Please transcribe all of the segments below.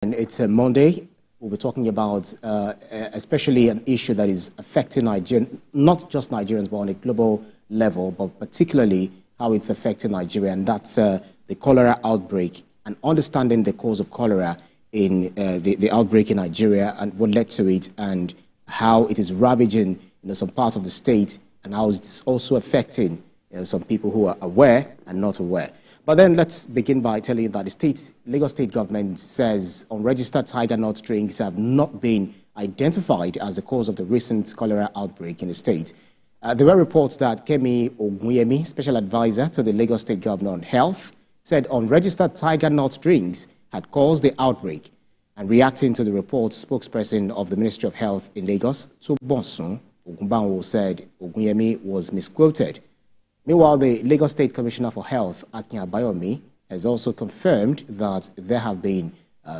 And it's a Monday. We'll be talking about especially an issue that is affecting Nigeria, not just Nigerians, but on a global level, but particularly how it's affecting Nigeria, and that's the cholera outbreak, and understanding the cause of cholera in the outbreak in Nigeria and what led to it, and how it is ravaging some parts of the state, and how it's also affecting some people who are aware and not aware. But then let's begin by telling you that the Lagos State government says unregistered tiger nut drinks have not been identified as the cause of the recent cholera outbreak in the state. There were reports that Kemi Oguyemi, special advisor to the Lagos State governor on health, said unregistered tiger nut drinks had caused the outbreak. And reacting to the report, spokesperson of the Ministry of Health in Lagos, Tubonsun Ogunbanwo, said Oguyemi was misquoted. Meanwhile, the Lagos State Commissioner for Health, Akin Abayomi, has also confirmed that there have been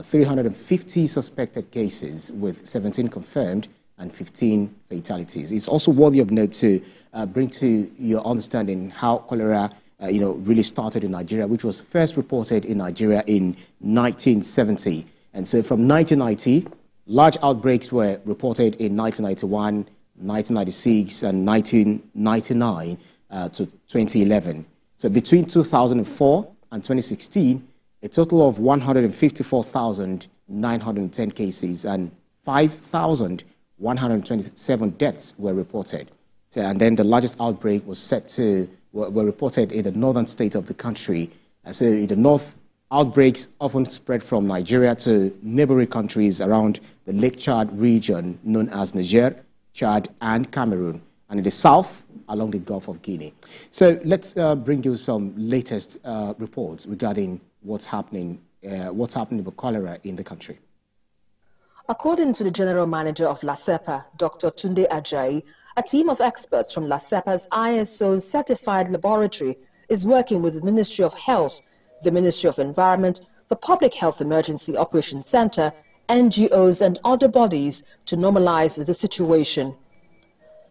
350 suspected cases, with 17 confirmed and 15 fatalities. It's also worthy of note to bring to your understanding how cholera really started in Nigeria, which was first reported in Nigeria in 1970. And so from 1990, large outbreaks were reported in 1991, 1996, and 1999. To 2011. So between 2004 and 2016, a total of 154,910 cases and 5,127 deaths were reported. So, and then the largest outbreak was were reported in the northern state of the country. So in the north, outbreaks often spread from Nigeria to neighboring countries around the Lake Chad region known as Niger, Chad, and Cameroon. And in the south, along the Gulf of Guinea. So let's bring you some latest reports regarding what's happening with cholera in the country. According to the General Manager of LASEPA, Dr. Tunde Ajayi, a team of experts from LASEPA's ISO-certified laboratory is working with the Ministry of Health, the Ministry of Environment, the Public Health Emergency Operations Center, NGOs and other bodies to normalize the situation.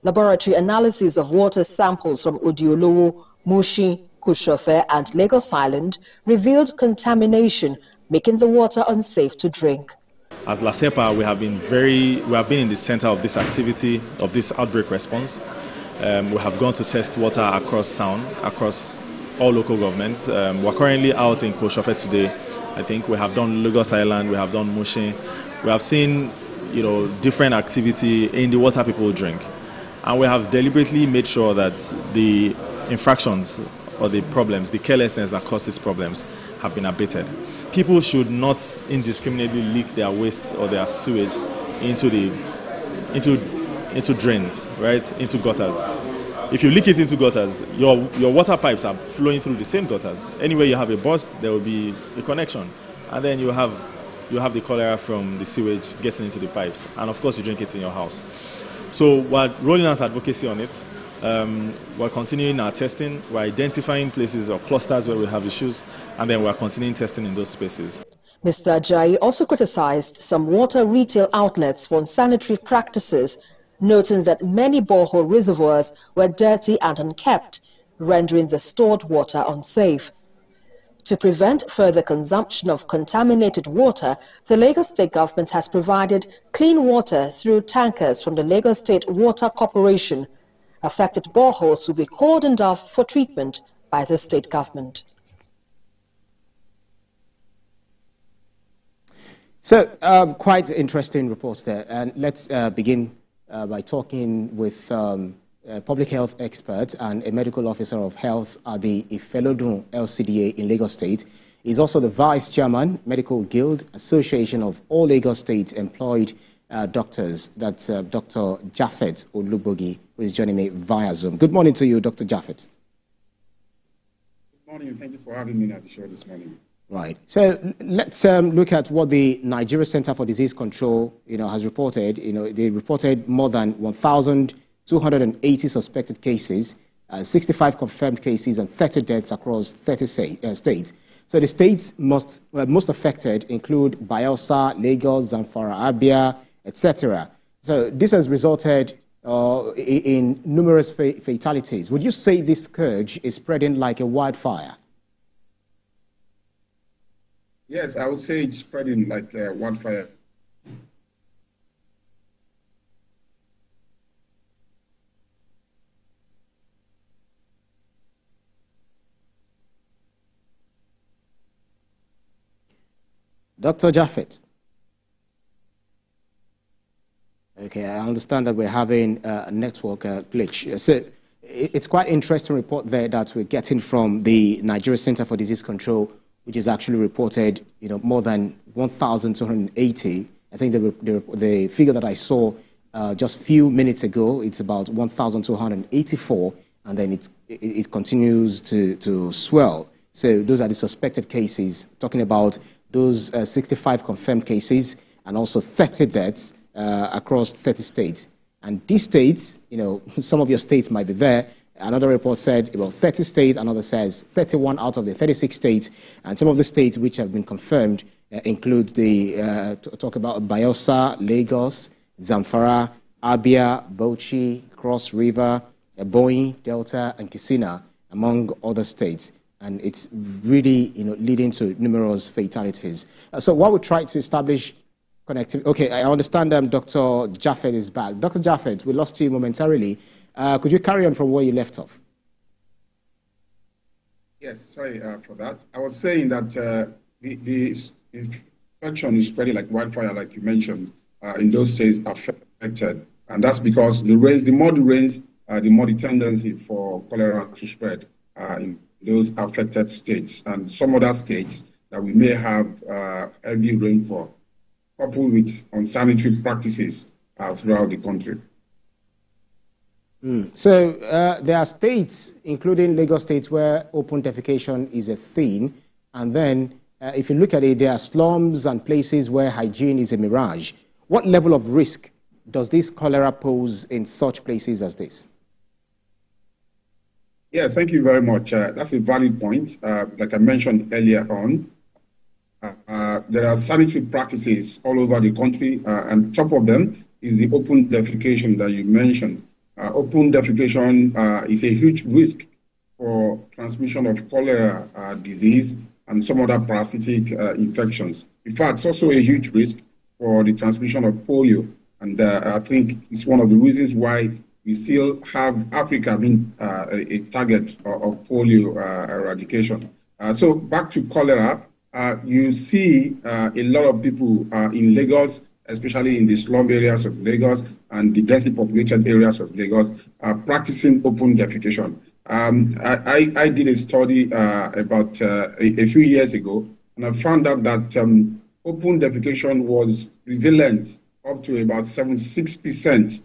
Laboratory analysis of water samples from Odiolowo, Mushin, Kushofe and Lagos Island revealed contamination, making the water unsafe to drink. As LASEPA, we have been in the center of this activity, of this outbreak response. We have gone to test water across town, across all local governments. We're currently out in Kushofe today. I think we have done Lagos Island, we have done Mushin. We have seen, different activity in the water people drink. And we have deliberately made sure that the infractions or the problems, the carelessness that caused these problems have been abated. People should not indiscriminately leak their waste or their sewage into drains, right, into gutters. If you leak it into gutters, your water pipes are flowing through the same gutters. Anywhere you have a burst, there will be a connection. And then you have the cholera from the sewage getting into the pipes. And of course, you drink it in your house. So we're rolling out advocacy on it. We're continuing our testing. We're identifying places or clusters where we have issues, and then we're continuing testing in those spaces. Mr. Ajayi also criticized some water retail outlets for unsanitary practices, noting that many borehole reservoirs were dirty and unkept, rendering the stored water unsafe. To prevent further consumption of contaminated water, the Lagos State government has provided clean water through tankers from the Lagos State Water Corporation. Affected boreholes will be cordoned off for treatment by the state government. So, quite interesting reports there. And let's begin by talking with public health expert and a medical officer of health at the Ifelodun LCDA in Lagos State. He's also the Vice Chairman, Medical Guild Association of all Lagos State employed doctors. That's Dr. Japhet Olubogi, who is joining me via Zoom. Good morning to you, Dr. Japhet. Good morning, and thank you for having me at the show this morning. Right. So let's look at what the Nigeria Center for Disease Control, has reported. They reported more than 1,280 suspected cases, 65 confirmed cases, and 30 deaths across 30 states. So the states most affected include Bayelsa, Lagos, Zamfara, Abia, etc. So this has resulted in numerous fatalities. Would you say this scourge is spreading like a wildfire? Yes, I would say it's spreading like wildfire. Dr. Japheth. Okay, I understand that we're having a network glitch. So it's quite interesting report there that we're getting from the Nigeria Center for Disease Control, which is actually reported, more than 1,280. I think the figure that I saw just a few minutes ago, it's about 1,284, and then it continues to swell. So those are the suspected cases, talking about those 65 confirmed cases and also 30 deaths across 30 states. And these states, some of your states might be there. Another report said about 30 states, another says 31 out of the 36 states. And some of the states which have been confirmed include talk about Bayelsa, Lagos, Zamfara, Abia, Bauchi, Cross River, Ebonyi, Delta, and Kisina, among other states. And it's really, leading to numerous fatalities. So what we try to establish connectivity. Okay, I understand Dr. Japheth is back. Dr. Japheth, we lost you momentarily. Could you carry on from where you left off? Yes, sorry for that. I was saying that the infection is spreading like wildfire, like you mentioned, in those states affected. And that's because the more the rains, the more the tendency for cholera to spread in those affected states. And some other states that we may have heavy rainfall, coupled with unsanitary practices throughout the country. So there are states, including Lagos State, where open defecation is a thing. And then if you look at it, there are slums and places where hygiene is a mirage. What level of risk does this cholera pose in such places as this? Yes, thank you very much. That's a valid point. Like I mentioned earlier on, there are sanitary practices all over the country, and top of them is the open defecation that you mentioned. Open defecation is a huge risk for transmission of cholera disease and some other parasitic infections. In fact, it's also a huge risk for the transmission of polio. And I think it's one of the reasons why we still have Africa being a target of polio eradication. So back to cholera, you see a lot of people in Lagos, especially in the slum areas of Lagos and the densely populated areas of Lagos, practicing open defecation. I did a study about a few years ago, and I found out that open defecation was prevalent up to about 76%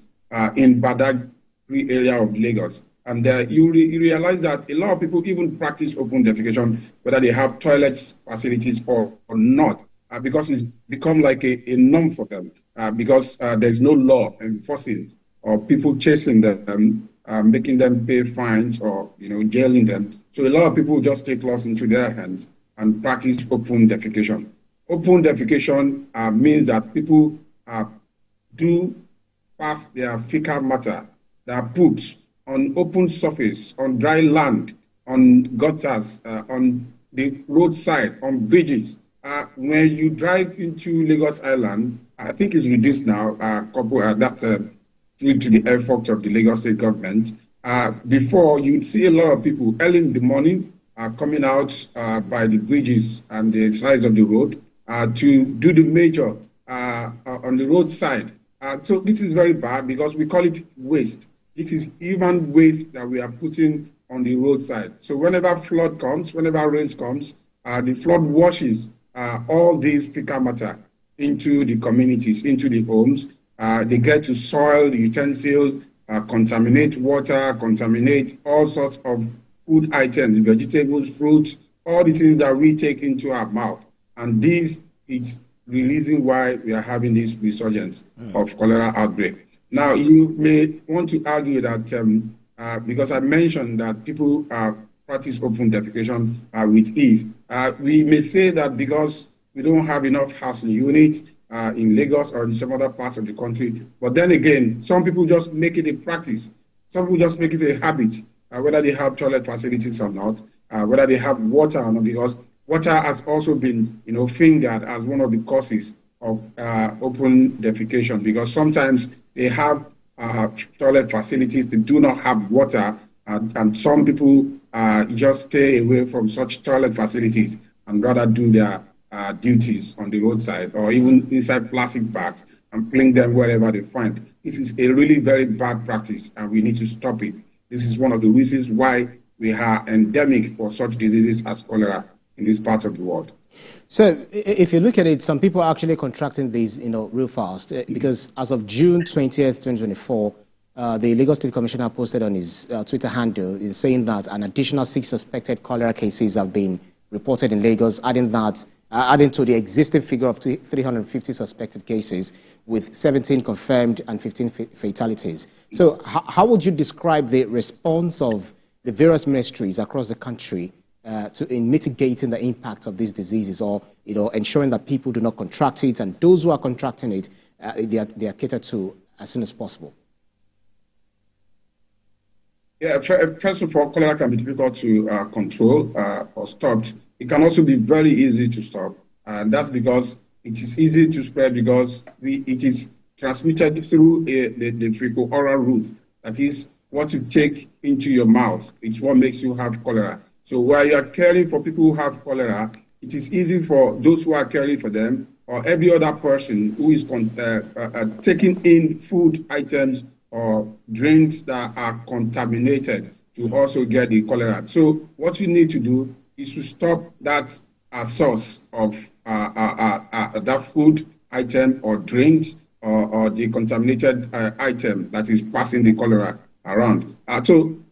in Badagry area of Lagos. And you realize that a lot of people even practice open defecation, whether they have toilets facilities or not, because it's become like a norm for them, because there's no law enforcing or people chasing them, making them pay fines or jailing them. So a lot of people just take laws into their hands and practice open defecation. Open defecation means that people do pass their fecal matter, their poops, on open surface, on dry land, on gutters, on the roadside, on bridges. When you drive into Lagos Island, I think it's reduced now, that's due to the effort of the Lagos State government. Before, you'd see a lot of people early in the morning coming out by the bridges and the sides of the road to do the major on the roadside. So this is very bad because we call it waste. This is human waste that we are putting on the roadside. So whenever flood comes, whenever rains comes, the flood washes all these fecal matter into the communities, into the homes. They get to soil the utensils, contaminate water, contaminate all sorts of food items, vegetables, fruits, all the things that we take into our mouth. And this is the reason why we are having this resurgence of cholera outbreak. Now, you may want to argue that because I mentioned that people practice open defecation with ease, we may say that because we don't have enough housing units in Lagos or in some other parts of the country. But then again, some people just make it a practice. Some people just make it a habit, whether they have toilet facilities or not, whether they have water or not, because water has also been, fingered as one of the causes of open defecation, because sometimes they have toilet facilities that do not have water, and some people just stay away from such toilet facilities and rather do their duties on the roadside or even inside plastic bags and fling them wherever they find. This is a really very bad practice, and we need to stop it. This is one of the reasons why we are endemic for such diseases as cholera in this part of the world. So if you look at it, some people are actually contracting these, real fast, because as of June 20th, 2024, the Lagos State Commissioner posted on his Twitter handle in saying that an additional 6 suspected cholera cases have been reported in Lagos, adding to the existing figure of 350 suspected cases, with 17 confirmed and 15 fatalities. So how would you describe the response of the various ministries across the country in mitigating the impact of these diseases, or ensuring that people do not contract it, and those who are contracting it, they are catered to as soon as possible? Yeah, first of all, cholera can be difficult to control or stop. It can also be very easy to stop, and that's because it is easy to spread because it is transmitted through the fecal-oral route. That is what you take into your mouth. It's what makes you have cholera. So while you are caring for people who have cholera, it is easy for those who are caring for them or every other person who is taking in food items or drinks that are contaminated to also get the cholera. So what you need to do is to stop that source of that food item or drinks or the contaminated item that is passing the cholera around.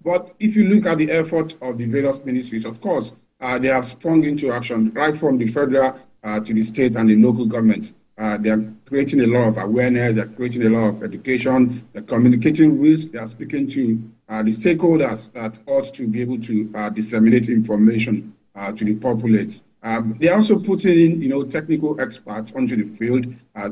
But if you look at the effort of the various ministries, of course, they have sprung into action right from the federal to the state and the local governments. They are creating a lot of awareness, they're creating a lot of education, they're communicating risk, they are speaking to the stakeholders that ought to be able to disseminate information to the populace. They are also putting in, technical experts onto the field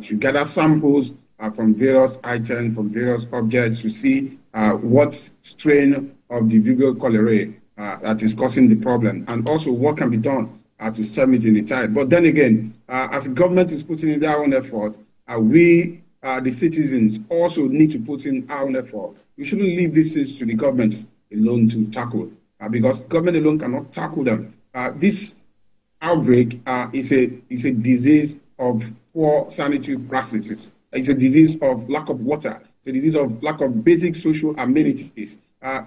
to gather samples from various items, from various objects, to see what strain of the Vibrio cholerae that is causing the problem, and also what can be done to stem it in the tide. But then again, as the government is putting in their own effort, we, the citizens, also need to put in our own effort. We shouldn't leave this to the government alone to tackle, because government alone cannot tackle them. This outbreak is a disease of poor sanitary practices. It's a disease of lack of water. It's a disease of lack of basic social amenities.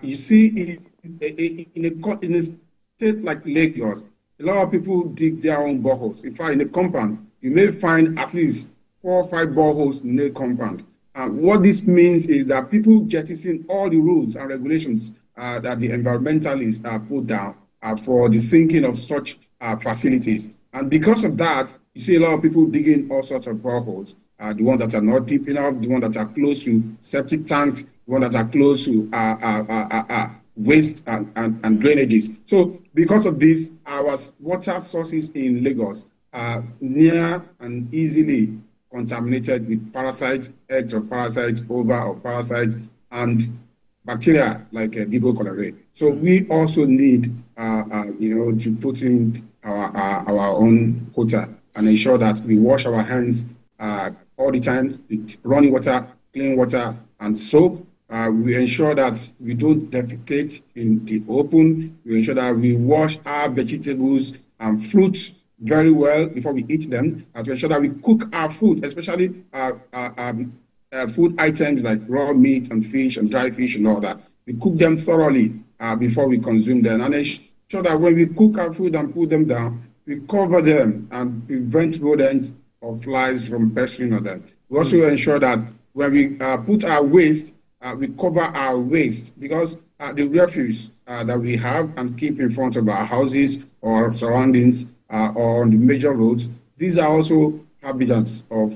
You see, in a state like Lagos, a lot of people dig their own boreholes. In fact, in a compound, you may find at least 4 or 5 boreholes in a compound. What this means is that people jettison all the rules and regulations that the environmentalists put down for the sinking of such facilities. And because of that, you see a lot of people digging all sorts of boreholes. The ones that are not deep enough, the ones that are close to septic tanks, the ones that are close to waste and drainages. So because of this, our water sources in Lagos are near and easily contaminated with parasites, eggs of parasites, ova of parasites, and bacteria like Vibrio cholerae. So we also need, to put in our own quota and ensure that we wash our hands all the time with running water, clean water, and soap. We ensure that we don't defecate in the open. We ensure that we wash our vegetables and fruits very well before we eat them, and to ensure that we cook our food, especially food items like raw meat and fish and dry fish and all that. We cook them thoroughly before we consume them, and ensure that when we cook our food and put them down, we cover them and prevent rodents or flies from pestering on them. We also ensure that when we put our waste, we cover our waste, because the refuse that we have and keep in front of our houses or surroundings or on the major roads, these are also habitats of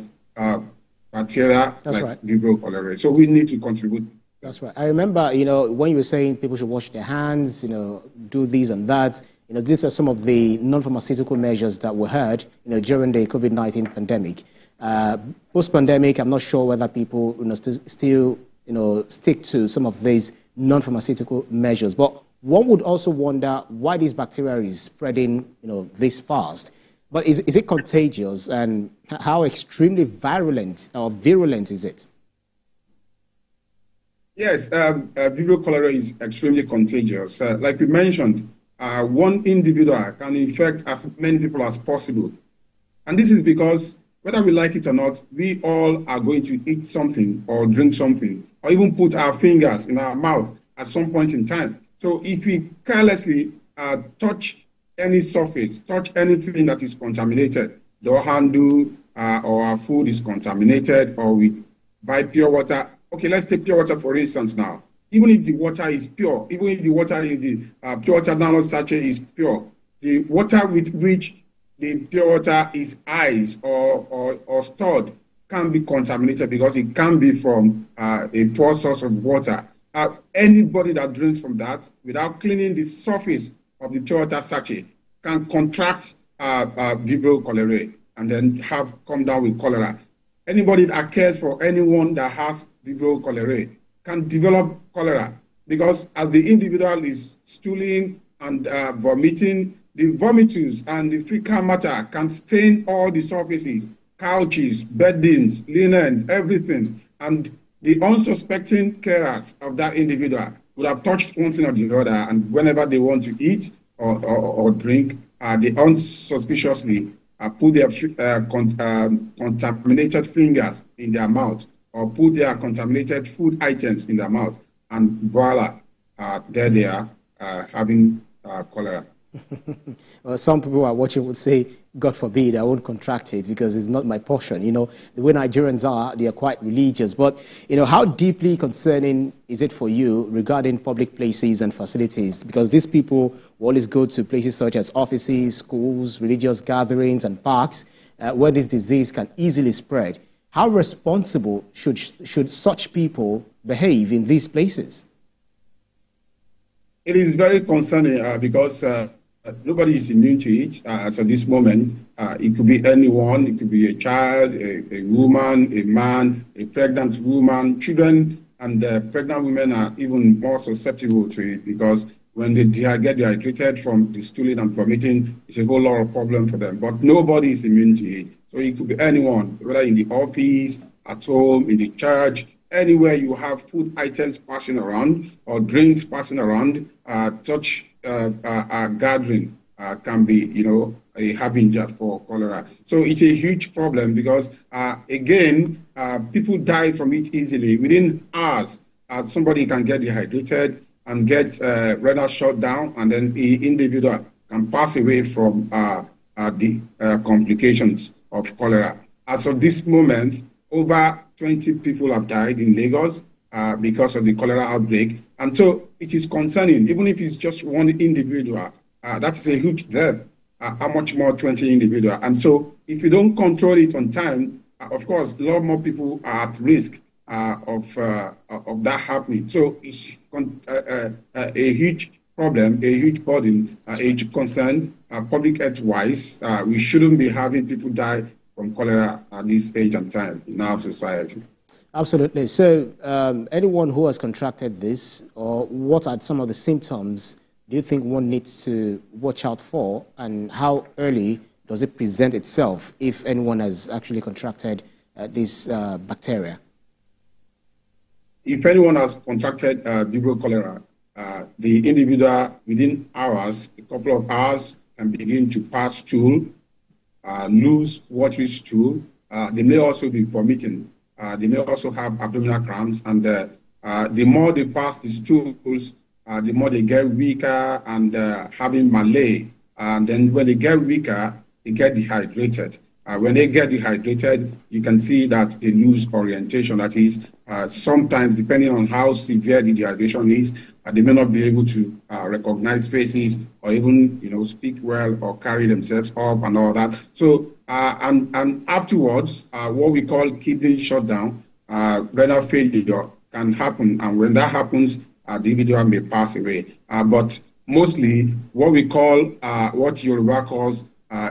bacteria like Vibrio cholerae. So we need to contribute. That's right. I remember, when you were saying people should wash their hands, do this and that, these are some of the non-pharmaceutical measures that were heard, during the COVID-19 pandemic. Post-pandemic, I'm not sure whether people, still stick to some of these non-pharmaceutical measures. But one would also wonder why this bacteria is spreading, this fast. But is it contagious, and how extremely virulent or virulent is it? Yes, Vibrio cholera is extremely contagious. Like we mentioned, one individual can infect as many people as possible. And this is because, whether we like it or not, we all are going to eat something or drink something, or even put our fingers in our mouth at some point in time. So if we carelessly touch any surface, touch anything that is contaminated, door handle or our food is contaminated, or we buy pure water. Okay, let's take pure water for instance now. Even if the water is pure, even if the water in the pure water nylon sachet is pure, the water with which the pure water is iced or stored can be contaminated, because it can be from a poor source of water. Anybody that drinks from that without cleaning the surface of the pure water sachet can contract Vibrio cholerae and then come down with cholera. Anybody that cares for anyone that has Vibrio cholerae can develop cholera, because as the individual is stooling and vomiting, the vomitus and the fecal matter can stain all the surfaces, couches, beddings, linens, everything. And the unsuspecting carers of that individual would have touched one thing or the other, and whenever they want to eat or drink, they unsuspiciously put their contaminated fingers in their mouth, or put their contaminated food items in their mouth, and voila, there they are having cholera. Well, some people who are watching would say, God forbid, I won't contract it because it's not my portion. The way Nigerians are, they are quite religious. But, how deeply concerning is it for you regarding public places and facilities? Because these people will always go to places such as offices, schools, religious gatherings, and parks where this disease can easily spread. How responsible should such people behave in these places? It is very concerning because nobody is immune to it as of this moment. It could be anyone. It could be a child, a woman, a man, a pregnant woman. Children and pregnant women are even more susceptible to it, because when they get dehydrated from the stooling and vomiting, it's a whole lot of problem for them. But nobody is immune to it. So it could be anyone, whether in the office, at home, in the church, anywhere you have food items passing around or drinks passing around, such a gathering can be, a harbinger for cholera. So it's a huge problem, because, again, people die from it easily. Within hours, somebody can get dehydrated and get renal shutdown, and then the individual can pass away from the complications of cholera. As of this moment, over 20 people have died in Lagos because of the cholera outbreak. And so it is concerning, even if it's just one individual, that is a huge death. How much more 20 individuals? And so if you don't control it on time, of course, a lot more people are at risk of that happening. So it's a huge problem, a huge burden, a huge concern, public health-wise. We shouldn't be having people die from cholera at this age and time in our society. Absolutely. So anyone who has contracted this, or what are some of the symptoms do you think one needs to watch out for, and how early does it present itself if anyone has actually contracted this bacteria? If anyone has contracted Vibrio cholera, the individual within hours, a couple of hours, can begin to pass stool, lose watery stool. They may also be vomiting. They may also have abdominal cramps, and the more they pass the stools, the more they get weaker and having malaise. And then when they get weaker, they get dehydrated. When they get dehydrated, you can see that they lose orientation. That is, sometimes, depending on how severe the dehydration is, they may not be able to recognize faces, or even, speak well or carry themselves up and all that. So, and afterwards, what we call kidney shutdown, renal failure can happen. And when that happens, the individual may pass away. But mostly, what we call, what Yoruba calls,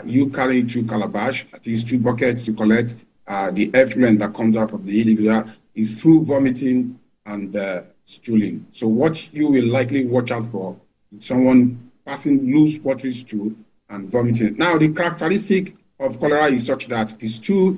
you carry 2 calabash, that is 2 buckets to collect the effluent that comes out of the individual, is through vomiting and stooling. So what you will likely watch out for someone passing loose watery stool and vomiting. Now, the characteristic of cholera is such that the stool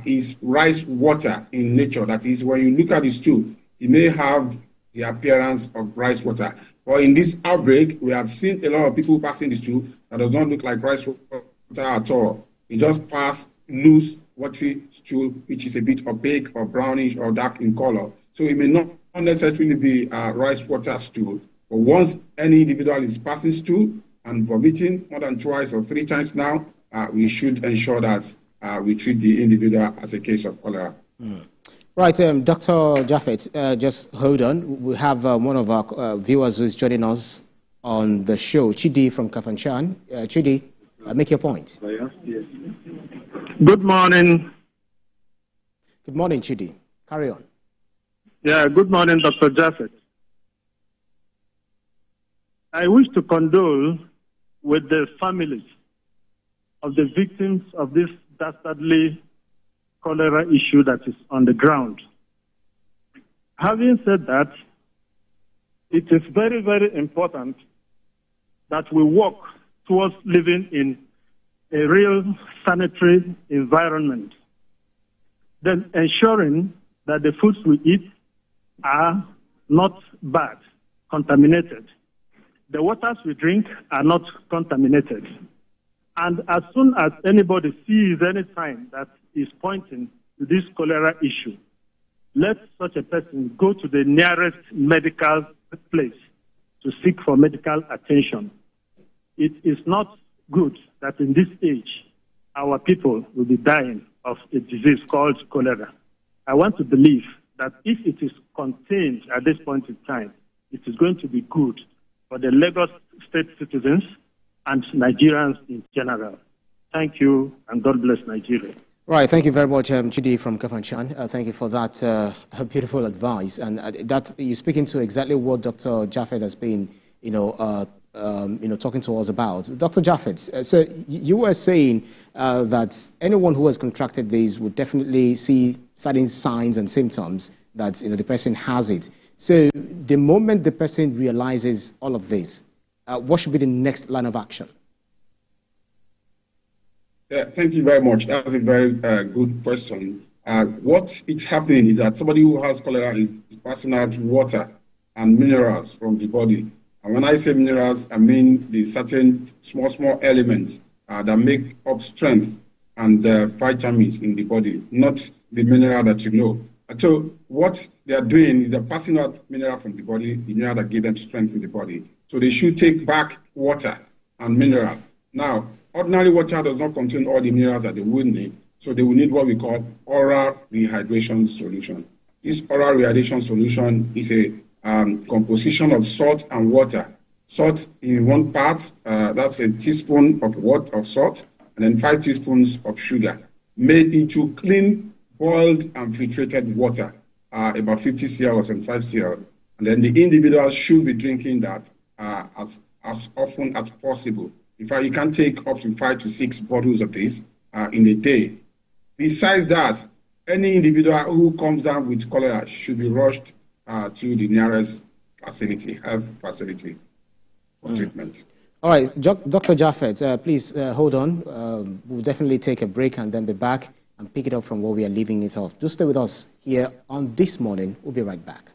is rice water in nature. That is, when you look at the stool, it may have the appearance of rice water. But in this outbreak, we have seen a lot of people passing the stool that does not look like rice water at all. It just passed loose, watery stool, which is a bit opaque or brownish or dark in color. So it may not necessarily be rice water stool. But once any individual is passing stool and vomiting more than twice or 3 times now, we should ensure that we treat the individual as a case of cholera. Right, Dr. Japhet, just hold on. We have one of our viewers who is joining us on the show, Chidi from Kafanchan. Chidi, make your point. Good morning. Good morning, Chidi. Carry on. Yeah, good morning, Dr. Japhet. I wish to condole with the families of the victims of this dastardly cholera issue that is on the ground. Having said that, it is very, very important that we work towards living in a real sanitary environment, then ensuring that the foods we eat are not bad, contaminated. The waters we drink are not contaminated. And as soon as anybody sees any sign that is pointing to this cholera issue, let such a person go to the nearest medical place to seek for medical attention. It is not good that in this age, our people will be dying of a disease called cholera. I want to believe that if it is contained at this point in time, it is going to be good for the Lagos state citizens and Nigerians in general. Thank you, and God bless Nigeria. Right, thank you very much, Chidi from Kafanchan. Thank you for that beautiful advice. And that you're speaking to exactly what Dr. Japhet has been, talking to us about. Dr. Japhet, so you were saying that anyone who has contracted this would definitely see certain signs and symptoms that the person has it. So the moment the person realizes all of this, what should be the next line of action? Yeah, thank you very much. That's a very good question. What is happening is that somebody who has cholera is passing out water and minerals from the body. And when I say minerals, I mean the certain small elements that make up strength and vitamins in the body, not the mineral that you know. So what they are doing is they're passing out mineral from the body, the mineral that give them strength in the body. So they should take back water and mineral. Now, ordinary water does not contain all the minerals that they would need, so they will need what we call oral rehydration solution. This oral rehydration solution is a composition of salt and water. Salt in one part, that's a teaspoon of salt, and then 5 teaspoons of sugar, made into clean, boiled and filtrated water, about 50 cl or 75 cl. And then the individual should be drinking that as often as possible. In fact, you can take up to 5 to 6 bottles of this in a day. Besides that, any individual who comes down with cholera should be rushed to the nearest facility, health facility for treatment. All right, Dr. Japhet, please hold on. We'll definitely take a break and then be back and pick it up from where we are leaving it off. Do stay with us here on This Morning. We'll be right back.